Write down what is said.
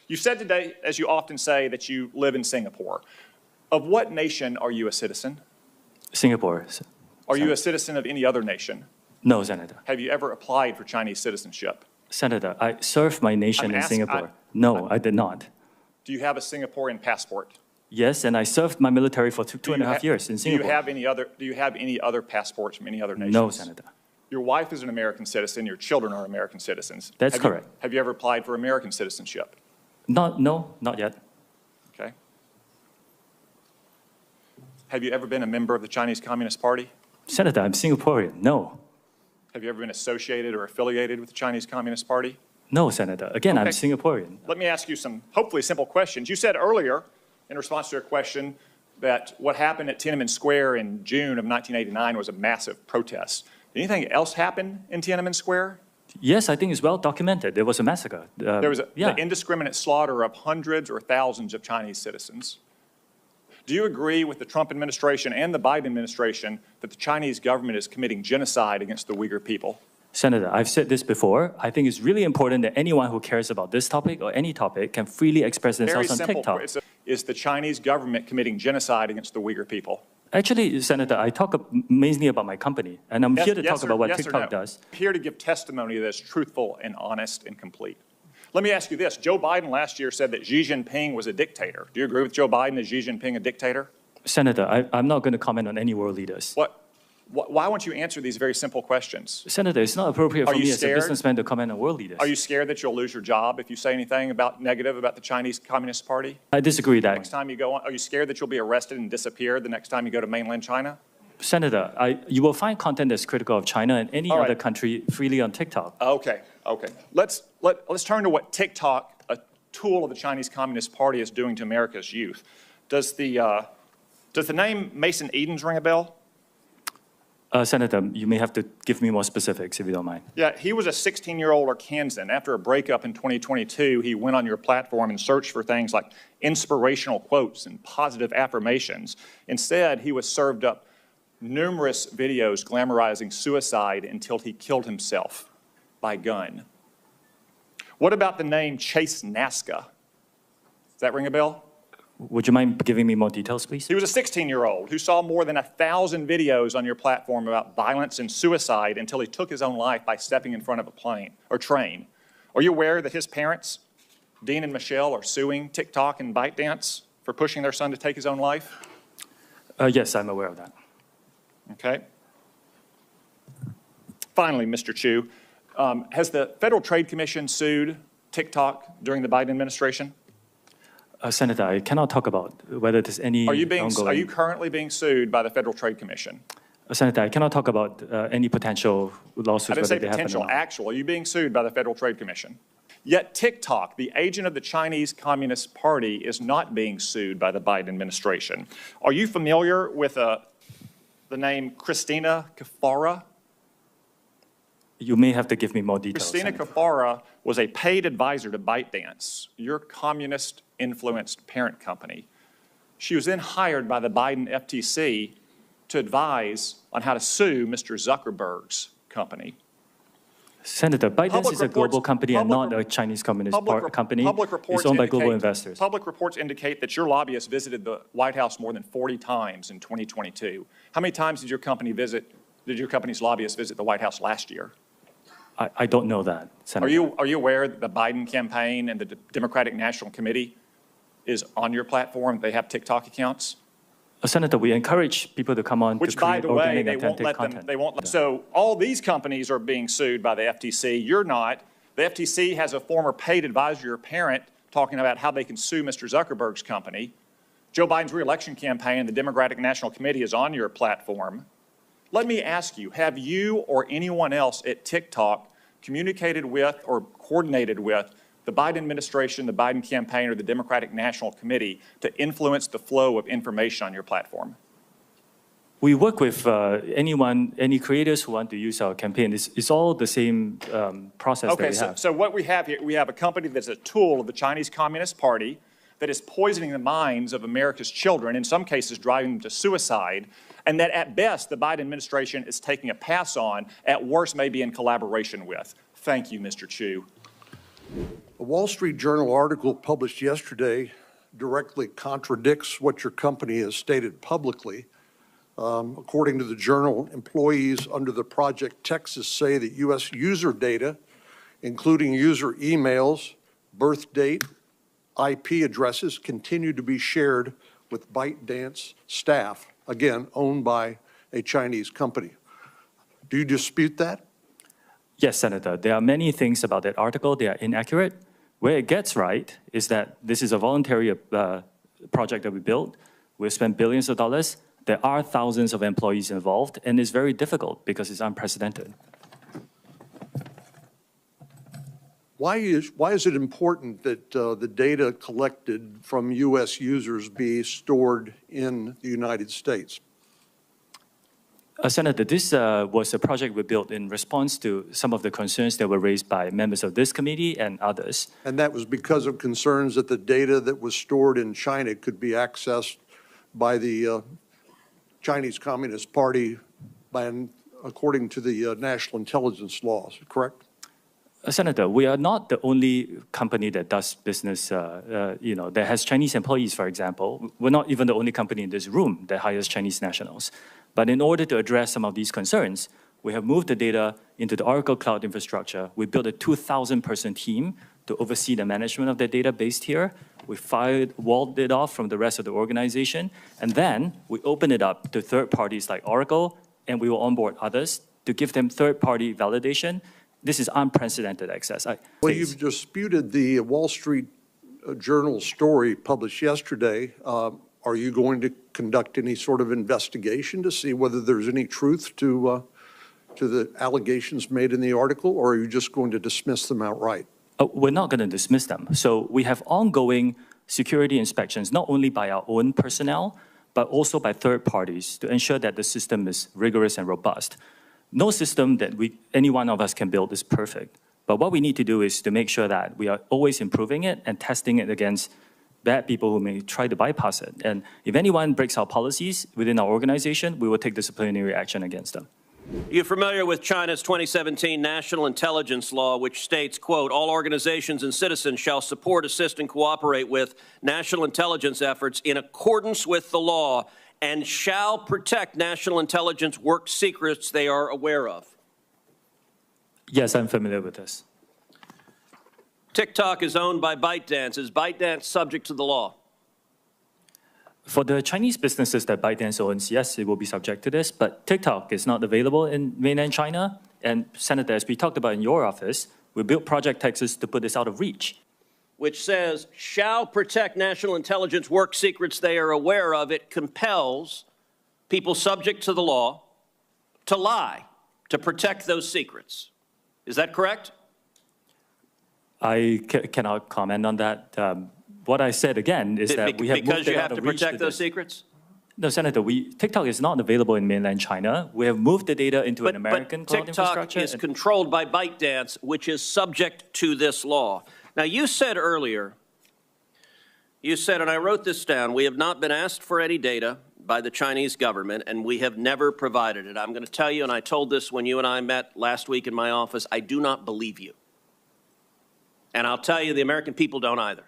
You said today, as you often say, that you live in Singapore. Of what nation are you a citizen? Singapore. Are you a citizen of any other nation? No, Senator. Have you ever applied for Chinese citizenship? Senator, I served my nation in Singapore. No, I did not. Do you have a Singaporean passport? Yes, and I served my military for two and a half years in Singapore. Do you have any other passports from any other nations? No, Senator. Your wife is an American citizen. Your children are American citizens. That's correct. Have you ever applied for American citizenship? No, not yet. Okay. Have you ever been a member of the Chinese Communist Party? Senator, I'm Singaporean. No. Have you ever been associated or affiliated with the Chinese Communist Party? No, Senator. Again, Okay. I'm Singaporean. Let me ask you some hopefully simple questions. You said earlier, in response to a question, that what happened at Tiananmen Square in June of 1989 was a massive protest. Did anything else happen in Tiananmen Square? Yes, I think it's well documented. There was a massacre. There was yeah. the indiscriminate slaughter of hundreds or thousands of Chinese citizens. Do you agree with the Trump administration and the Biden administration that the Chinese government is committing genocide against the Uyghur people? Senator, I've said this before. I think it's really important that anyone who cares about this topic or any topic can freely express themselves on TikTok. Is the Chinese government committing genocide against the Uyghur people? Actually, Senator, I talk mainly about my company, and I'm here to talk about what TikTok does. I'm here to give testimony that's truthful and honest and complete. Let me ask you this. Joe Biden last year said that Xi Jinping was a dictator. Do you agree with Joe Biden? Is Xi Jinping a dictator? Senator, I'm not going to comment on any world leaders. Why won't you answer these very simple questions? Senator, it's not appropriate for me as a businessman to comment on world leaders. Are you scared that you'll lose your job if you say anything negative about the Chinese Communist Party? I disagree that. Next time you go on, are you scared that you'll be arrested and disappear the next time you go to mainland China? Senator, you will find content that's critical of China and any other country freely on TikTok. Okay. Let's turn to what TikTok, a tool of the Chinese Communist Party, is doing to America's youth. Does the name Mason Edens ring a bell? Senator, you may have to give me more specifics if you don't mind. Yeah, he was a 16-year-old Arkansan. After a breakup in 2022, he went on your platform and searched for things like inspirational quotes and positive affirmations. Instead, he was served up numerous videos glamorizing suicide until he killed himself by gun. What about the name Chase Nazca? Does that ring a bell? Would you mind giving me more details, please? He was a 16-year-old who saw more than 1,000 videos on your platform about violence and suicide until he took his own life by stepping in front of a plane or train. Are you aware that his parents, Dean and Michelle, are suing TikTok and ByteDance for pushing their son to take his own life? Yes, I'm aware of that. Okay. Finally, Mr. Chu, has the Federal Trade Commission sued TikTok during the Biden administration? Senator, I cannot talk about whether there's any ongoing... Are you currently being sued by the Federal Trade Commission? Senator, I cannot talk about any potential lawsuits. I didn't say whether they potential, happen or not. actual. Are you being sued by the Federal Trade Commission? Yet TikTok, the agent of the Chinese Communist Party, is not being sued by the Biden administration. Are you familiar with the name Christina Kafara? You may have to give me more details. Christina Kafara was a paid advisor to ByteDance, your communist-influenced parent company. She was then hired by the Biden FTC to advise on how to sue Mr. Zuckerberg's company. Senator, ByteDance is a global company and not a Chinese Communist company. It's owned by global investors. Public reports indicate that your lobbyists visited the White House more than 40 times in 2022. How many times did your company's lobbyists visit the White House last year? I don't know that, Senator. Are you aware that the Biden campaign and the Democratic National Committee is on your platform? They have TikTok accounts? Senator, we encourage people to come on Which, to create by the way, organic, authentic content. So all these companies are being sued by the FTC. You're not. The FTC has a former paid advisor, your parent, talking about how they can sue Mr. Zuckerberg's company. Joe Biden's re-election campaign and the Democratic National Committee is on your platform. Let me ask you, have you or anyone else at TikTok communicated with or coordinated with the Biden administration, the Biden campaign, or the Democratic National Committee to influence the flow of information on your platform? We work with any creators who want to use our campaign. It's all the same process that we have. So what we have here, we have a company that's a tool of the Chinese Communist Party that is poisoning the minds of America's children, in some cases driving them to suicide, and that at best the Biden administration is taking a pass on, at worst maybe in collaboration with. Thank you, Mr. Chu. A Wall Street Journal article published yesterday directly contradicts what your company has stated publicly. According to the journal, employees under the Project Texas say that U.S. user data, including user emails, birth date, IP addresses, continue to be shared with ByteDance staff, again, owned by a Chinese company. Do you dispute that? Yes, Senator. There are many things about that article. They are inaccurate. Where it gets right is that this is a voluntary project that we built. We've spent billions of dollars. There are thousands of employees involved, and it's very difficult because it's unprecedented. Why is it important that the data collected from U.S. users be stored in the United States? Senator, this was a project we built in response to some of the concerns that were raised by members of this committee and others. And that was because of concerns that the data that was stored in China could be accessed by the Chinese Communist Party according to the national intelligence laws, correct? Senator, we are not the only company that does business, that has Chinese employees, for example. We're not even the only company in this room that hires Chinese nationals. But in order to address some of these concerns, we have moved the data into the Oracle Cloud infrastructure. We built a 2,000-person team to oversee the management of the data based here. We walled it off from the rest of the organization. And then we opened it up to third parties like Oracle, and we will onboard others to give them third-party validation. This is unprecedented access. Well, you've disputed the Wall Street Journal story published yesterday. Are you going to conduct any sort of investigation to see whether there's any truth to the allegations made in the article, or are you just going to dismiss them outright? We're not going to dismiss them. So we have ongoing security inspections, not only by our own personnel, but also by third parties to ensure that the system is rigorous and robust. No system that any one of us can build is perfect. But what we need to do is to make sure that we are always improving it and testing it against bad people who may try to bypass it. And if anyone breaks our policies within our organization, we will take disciplinary action against them. You're familiar with China's 2017 National Intelligence Law, which states, quote, all organizations and citizens shall support, assist, and cooperate with national intelligence efforts in accordance with the law and shall protect national intelligence work secrets they are aware of. Yes, I'm familiar with this. TikTok is owned by ByteDance. Is ByteDance subject to the law? For the Chinese businesses that ByteDance owns, yes, it will be subject to this, but TikTok is not available in mainland China. And Senator, as we talked about in your office, we built Project Texas to put this out of reach. Which says, shall protect national intelligence work secrets they are aware of. It compels people subject to the law to lie, to protect those secrets. Is that correct? I cannot comment on that. What I said again is that we have moved because you it have out to of reach protect those this. secrets? No, Senator, TikTok is not available in mainland China. We have moved the data into an American cloud infrastructure. TikTok is controlled by ByteDance, which is subject to this law. Now, you said earlier, and I wrote this down, we have not been asked for any data by the Chinese government, and we have never provided it. I'm going to tell you, and I told this when you and I met last week in my office, I do not believe you. And I'll tell you, the American people don't either.